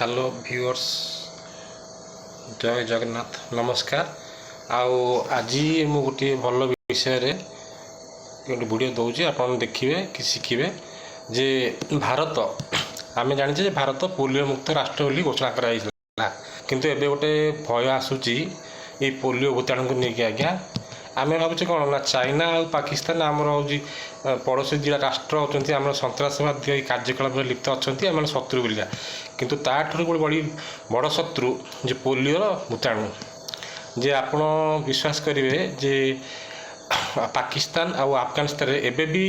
Hello viewers जय जगन्नाथ नमस्कार। आउ आज मु गोटे भल विषय रे गोटे वीडियो दूसरी आप देखिए कि शिखिए जे भारत आम जाने भारत पोलियो मुक्त राष्ट्र बोली घोषणा कराइला किंतु एबे गोटे भय आसूची ये पोलियो भूताणु को लेकिन आज्ञा आम भावुचे कौन ना चाइना और पाकिस्तान आमर हूँ पड़ोसी जिला राष्ट्र होती आम सन्तासवाद कार्यकलाप लिप्त अच्छा आम शत्रु बोलिया किंतु ताठू गोटे बड़ शत्रु जे पोलियोर भूताणु जे आपण विश्वास करेंगे जे पाकिस्तान और अफगानिस्तान एबे भी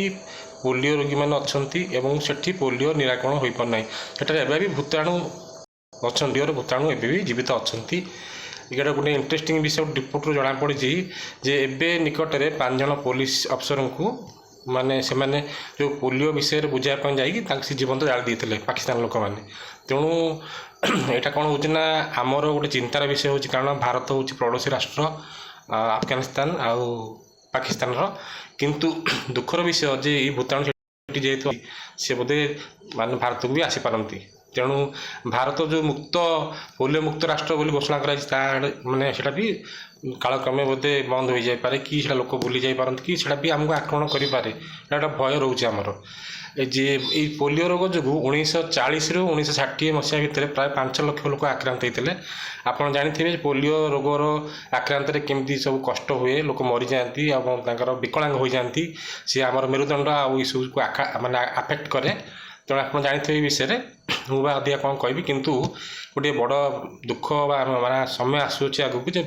पोलियो रोगी मैंने अच्छा सेठी पोलियो निराकरण हो पारना सेठार एबे भी भूताणु अच्छा भूताणु एबे भी जीवित अच्छा। इटा गोटे इंटरेस्टिंग विषय रिपोर्ट जना पड़ी जे एबे निकट में 5 जन पुलिस अफसर को माने से माने जो पोलियो विषय बुझापी जाकि जीवन तो जाली देते पाकिस्तान लोक मैंने तेणु यहाँ कौन होना आमर गोटे चिंतार विषय हो कारण भारत हूँ पड़ोसी राष्ट्र अफगानिस्तान आउ पाकिस्तान किंतु दुखर विषय जे ये भूताणु जेहेतु सी बोधे मान भारत को भी आसीपारती तेणु भारत जो मुक्त पोलियो मुक्त राष्ट्र बोली घोषणा कराई माने सेटा भी कालक्रमे बोधे बंद हो जाए कि लोक भूली जापारती कि सेटा भी आमको आक्रमण करें गोटे भय रोचे आमर जे ये पोलियो रोग जो 1940 रु 1960 मसीहा भितर प्राय 5 लाख लोक आक्रांत होते आपड़ जानी पोलियो रोगर आक्रांत केमती सब कष्ट हुए लोक मरी जाती विकलांग हो जाती सी आम मेरुदंड आई सब को माने आफेक्ट करे तेणु आप जानते विषय मुझे अधिक कौन कहि किंतु गोटे बड़ दुख माना समय आसूँ आगू जे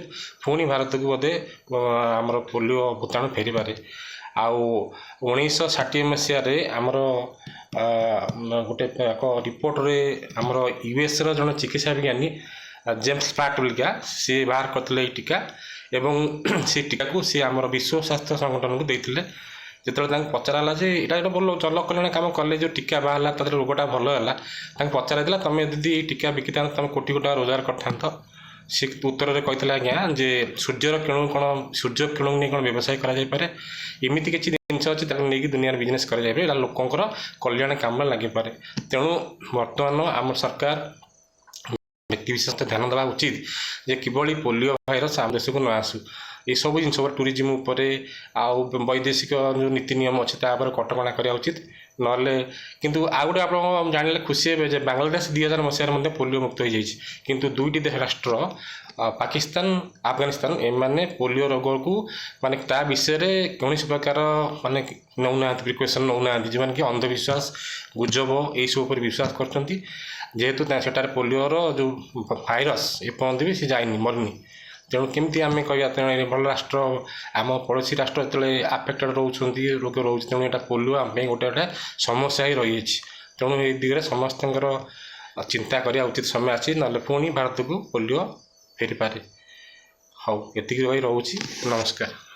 पुणी भारत को बोधे आमर पोलियो भूताणु फेरी पारे आउ 1960 मसीह आमर गोटे एक रिपोर्ट रे आमर यूएस जन चिकित्सा विज्ञानी जेम्स फ्लाट बोलिका सी बाहर करते टीका एवं से टीका को सी आमर विश्व स्वास्थ्य संगठन को देते जो पचारा जे यहाँ भल जल कल्याण कम कले जो टीका बाहर तर रोगटा भल है पचारा तुम यदि टीका बिकी था तुम कोटी कोटी रोजगार कर सी उत्तर में कहते आज्ञा जे सूर्यर किणु कौन सूर्य किणु नहीं कौन व्यवसाय कराइपे एमती किसी जिनस अच्छी नहीं दुनिया बिजनेस कर लोकंर कल्याण कम लगे तेणु बर्तमान आम सरकार व्यक्ति विशेष ध्यान देवा उचित जे किभली पोलियो भाइरस आम देश को न आसू ये सब जिन टूरिज्म आउ वैदेशिक जो नीति नियम अच्छे कटका करा उचित ना किंतु आ गए आप जान खुशी हे बांग्लादेश 2000 मसीह पोलियो मुक्त हो जाए किंतु दुईटी देश राष्ट्र पाकिस्तान अफगानिस्तान एमाने पोलियो रोग को माने ता विषय कौन प्रकार माने नौना प्रिकसन नौना जो कि अंधविश्वास गुजब यही सब पर विश्वास करछंती जेहेतु सेटार पोलियोर जो भाइरस एपर्यंत भी सी जाइनी मरनी तेणु केमती आम कह भल राष्ट्र आम पड़ोसी राष्ट्र जो आफेक्टेड रोच रोग रोच तेणु यहाँ पोलियो आम गोटे गोटे समस्या ही रही तेणु ये दिगरे समस्त चिंता करा उचित समय आसी ना पुणी भारत को पोलियो फेरी पारे हाँ ये रोचे नमस्कार।